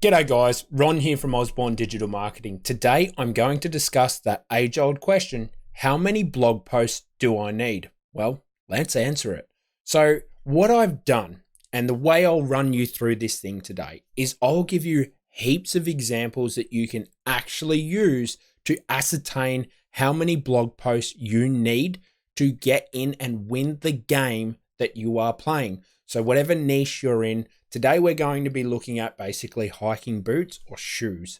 G'day guys, Ron here from Osborne Digital Marketing. Today I'm going to discuss that age-old question, how many blog posts do I need? Well, let's answer it. So what I've done and the way I'll run you through this thing today is I'll give you heaps of examples that you can actually use to ascertain how many blog posts you need to get in and win the game that you are playing. So whatever niche you're in, today we're going to be looking at basically hiking boots or shoes.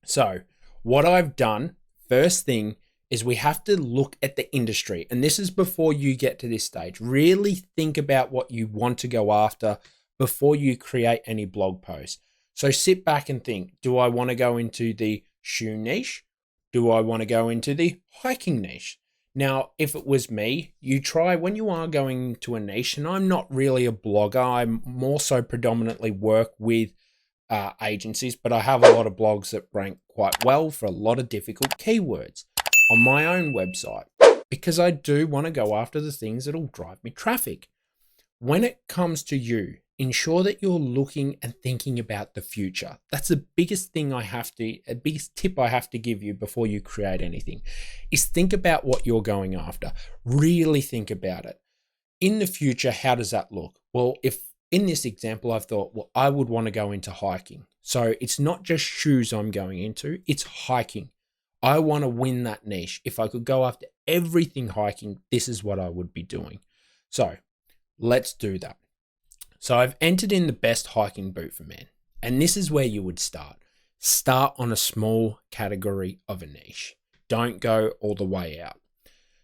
So what I've done, first thing is we have to look at the industry. And this is before you get to this stage. Really think about what you want to go after before you create any blog post. So sit back and think, do I want to go into the shoe niche? Do I want to go into the hiking niche? Now, if it was me, you try when you are going to a niche, and I'm not really a blogger, I more so predominantly work with agencies, but I have a lot of blogs that rank quite well for a lot of difficult keywords on my own website because I do want to go after the things that will drive me traffic. When it comes to you, ensure that you're looking and thinking about the future. That's the biggest thing a biggest tip I have to give you before you create anything is think about what you're going after. Really think about it. In the future, how does that look? Well, if in this example, I've thought, well, I would want to go into hiking. So it's not just shoes I'm going into, it's hiking. I want to win that niche. If I could go after everything hiking, this is what I would be doing. So let's do that. So I've entered in the best hiking boot for men, and this is where you would start. Start on a small category of a niche. Don't go all the way out.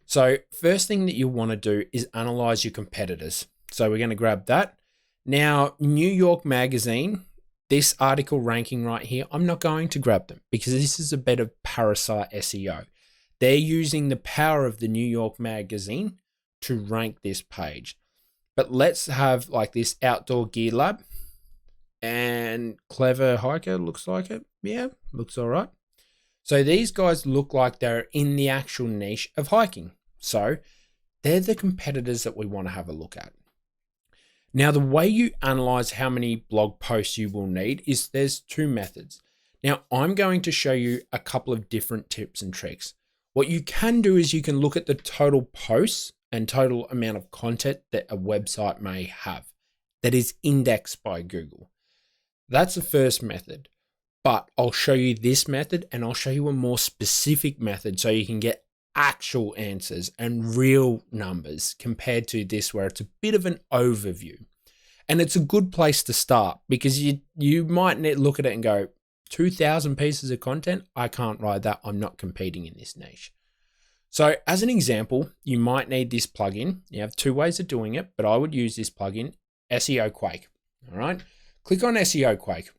So first thing that you want to do is analyze your competitors. So we're going to grab that. Now, New York Magazine, this article ranking right here, I'm not going to grab them because this is a bit of parasite SEO. They're using the power of the New York Magazine to rank this page. But let's have like this Outdoor Gear Lab and Clever Hiker, looks like it. Yeah, looks all right. So these guys look like they're in the actual niche of hiking. So they're the competitors that we want to have a look at. Now, the way you analyze how many blog posts you will need is there's two methods. Now, I'm going to show you a couple of different tips and tricks. What you can do is you can look at the total posts and total amount of content that a website may have that is indexed by Google. That's the first method, but I'll show you this method and I'll show you a more specific method so you can get actual answers and real numbers compared to this where it's a bit of an overview. And it's a good place to start because you might look at it and go, 2,000 pieces of content, I can't write that, I'm not competing in this niche. So as an example, you might need this plugin. You have two ways of doing it, but I would use this plugin, SEO Quake. All right, click on SEO Quake.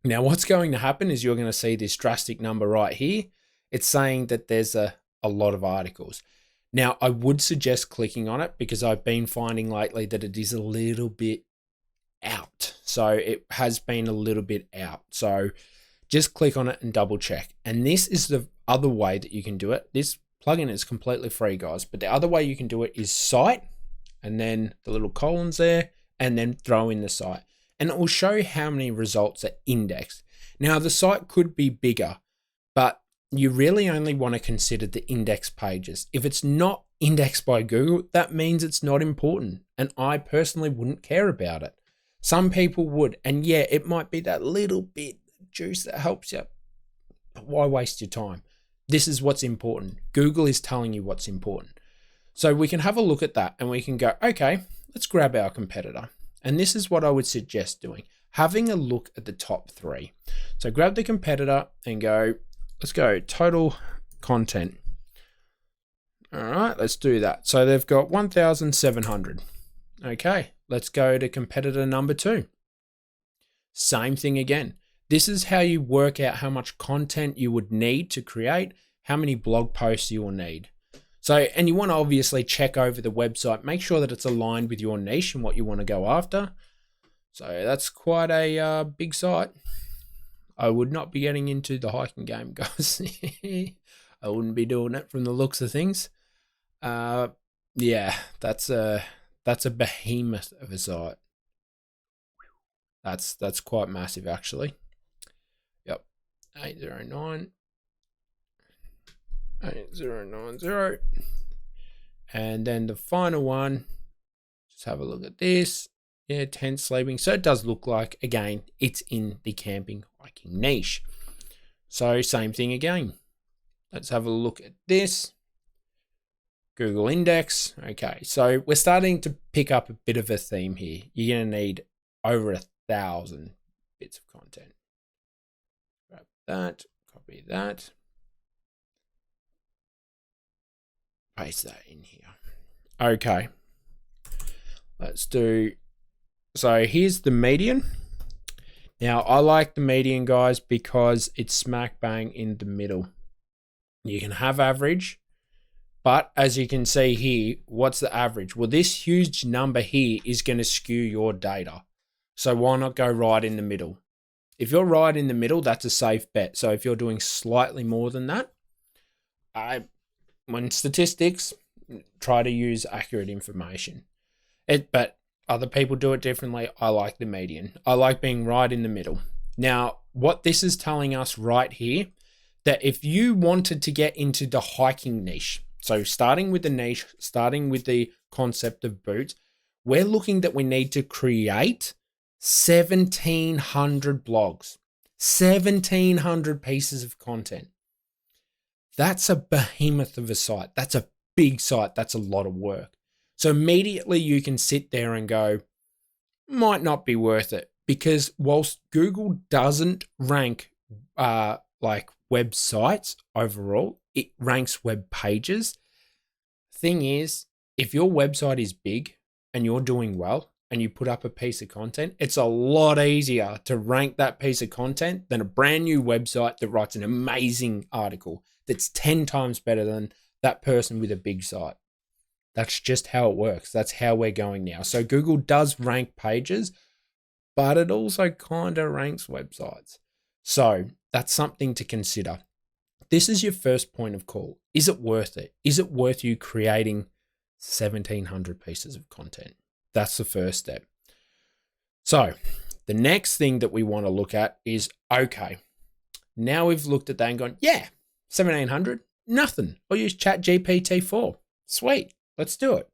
Now what's going to happen is you're going to see this drastic number right here. It's saying that there's a lot of articles. Now I would suggest clicking on it because I've been finding lately that it is a little bit out. So it has been a little bit out. So just click on it and double check. And this is the other way that you can do it. This plugin is completely free, guys, but the other way you can do it is cite and then the little colons there and then throw in the site and it will show you how many results are indexed. Now the site could be bigger, but you really only want to consider the index pages. If it's not indexed by Google, that means it's not important, and I personally wouldn't care about it. Some people would, and yeah, it might be that little bit juice that helps you, but why waste your time? This is what's important. Google is telling you what's important. So we can have a look at that and we can go, okay, let's grab our competitor. And this is what I would suggest doing. Having a look at the top three. So grab the competitor and go, let's go total content. All right, let's do that. So they've got 1,700. Okay, let's go to competitor number 2. Same thing again. This is how you work out how much content you would need to create, how many blog posts you will need. So, and you want to obviously check over the website, make sure that it's aligned with your niche and what you want to go after. So that's quite a big site. I would not be getting into the hiking game, guys. I wouldn't be doing it from the looks of things. Yeah, that's a behemoth of a site. That's quite massive, actually. 809 8090. And then the final one, just have a look at this. Yeah, tent sleeping. So it does look like, again, it's in the camping hiking niche. So same thing again. Let's have a look at this. Google Index. Okay, so we're starting to pick up a bit of a theme here. You're going to need over 1,000 bits of content. Grab that, copy that. Paste that in here. Okay. Let's do, so here's the median. Now I like the median, guys, because it's smack bang in the middle. You can have average, but as you can see here, what's the average? Well, this huge number here is going to skew your data. So why not go right in the middle? If you're right in the middle, that's a safe bet. So if you're doing slightly more than that, when statistics, try to use accurate information. But other people do it differently. I like the median. I like being right in the middle. Now, what this is telling us right here, that if you wanted to get into the hiking niche, so starting with the niche, starting with the concept of boots, we're looking that we need to create 1,700 blogs, 1,700 pieces of content. That's a behemoth of a site. That's a big site. That's a lot of work. So immediately you can sit there and go, might not be worth it, because whilst Google doesn't rank like websites overall, it ranks web pages. Thing is, if your website is big and you're doing well and you put up a piece of content, it's a lot easier to rank that piece of content than a brand new website that writes an amazing article that's 10 times better than that person with a big site. That's just how it works. That's how we're going now. So Google does rank pages, but it also kind of ranks websites. So that's something to consider. This is your first point of call. Is it worth it? Is it worth you creating 1,700 pieces of content? That's the first step. So the next thing that we want to look at is, okay, now we've looked at that and gone, yeah, 1,700, nothing. I'll use ChatGPT-4. Sweet. Let's do it.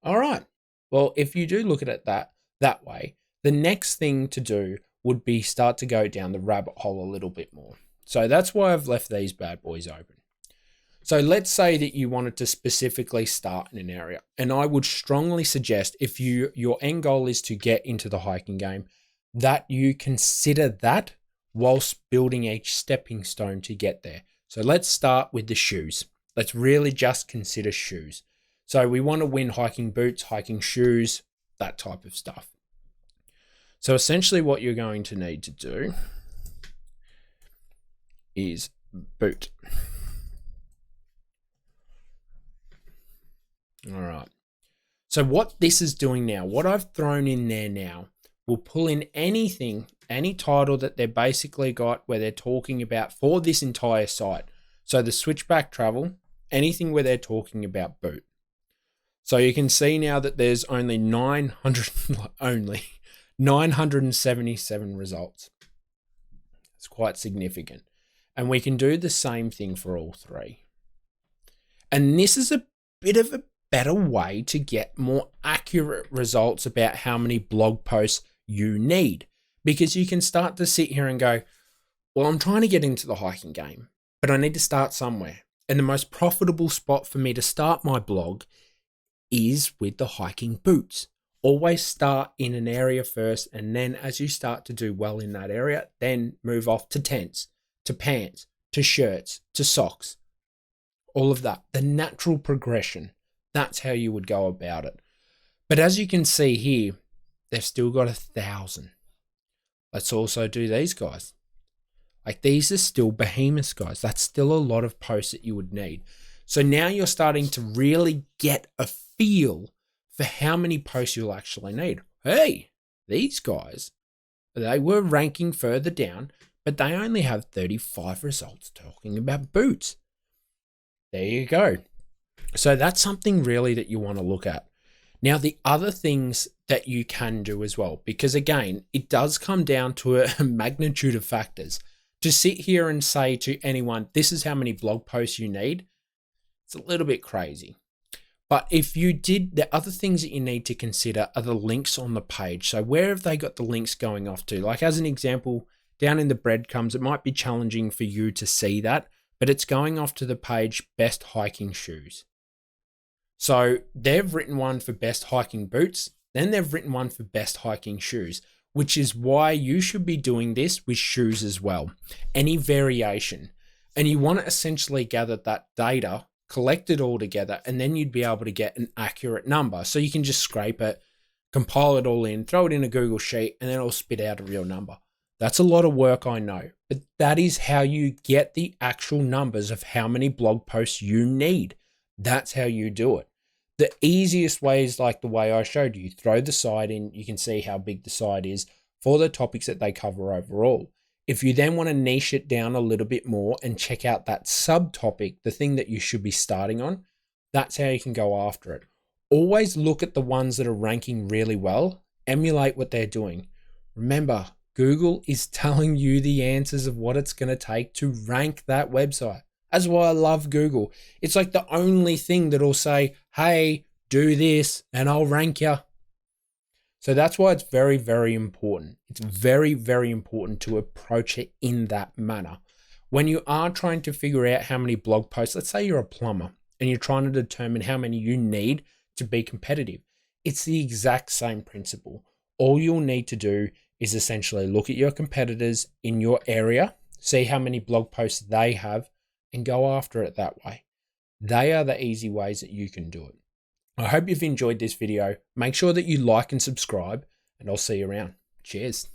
All right. Well, if you do look at it that way, the next thing to do would be start to go down the rabbit hole a little bit more. So that's why I've left these bad boys open. So let's say that you wanted to specifically start in an area, and I would strongly suggest, if your end goal is to get into the hiking game, that you consider that whilst building each stepping stone to get there. So let's start with the shoes. Let's really just consider shoes. So we want to win hiking boots, hiking shoes, that type of stuff. So essentially what you're going to need to do is boot. All right. So what this is doing now, what I've thrown in there now, will pull in anything, any title that they've basically got where they're talking about for this entire site. So the switchback travel, anything where they're talking about boot. So you can see now that there's only 977 results. It's quite significant. And we can do the same thing for all three. And this is a bit of a better way to get more accurate results about how many blog posts you need. Because you can start to sit here and go, well, I'm trying to get into the hiking game, but I need to start somewhere. And the most profitable spot for me to start my blog is with the hiking boots. Always start in an area first, and then as you start to do well in that area, then move off to tents, to pants, to shirts, to socks, all of that. The natural progression. That's how you would go about it. But as you can see here, they've still got 1,000. Let's also do these guys. Like, these are still behemoths, guys. That's still a lot of posts that you would need. So now you're starting to really get a feel for how many posts you'll actually need. Hey, these guys, they were ranking further down, but they only have 35 results talking about boots. There you go. So that's something really that you want to look at. Now, the other things that you can do as well, because again, it does come down to a magnitude of factors. To sit here and say to anyone, this is how many blog posts you need, it's a little bit crazy. But if you did, the other things that you need to consider are the links on the page. So where have they got the links going off to? Like as an example, down in the breadcrumbs, it might be challenging for you to see that, but it's going off to the page best hiking shoes. So they've written one for best hiking boots, then they've written one for best hiking shoes, which is why you should be doing this with shoes as well. Any variation. And you want to essentially gather that data, collect it all together, and then you'd be able to get an accurate number. So you can just scrape it, compile it all in, throw it in a Google Sheet, and then it'll spit out a real number. That's a lot of work, I know, but that is how you get the actual numbers of how many blog posts you need. That's how you do it. The easiest way is like the way I showed you. Throw the site in, you can see how big the site is for the topics that they cover overall. If you then want to niche it down a little bit more and check out that subtopic, the thing that you should be starting on, that's how you can go after it. Always look at the ones that are ranking really well, emulate what they're doing. Remember, Google is telling you the answers of what it's going to take to rank that website. That's why I love Google. It's like the only thing that'll say, hey, do this and I'll rank you. So that's why it's very, very important. It's very, very important to approach it in that manner. When you are trying to figure out how many blog posts, let's say you're a plumber and you're trying to determine how many you need to be competitive. It's the exact same principle. All you'll need to do is essentially look at your competitors in your area, see how many blog posts they have, and go after it that way. They are the easy ways that you can do it. I hope you've enjoyed this video. Make sure that you like and subscribe, and I'll see you around. Cheers.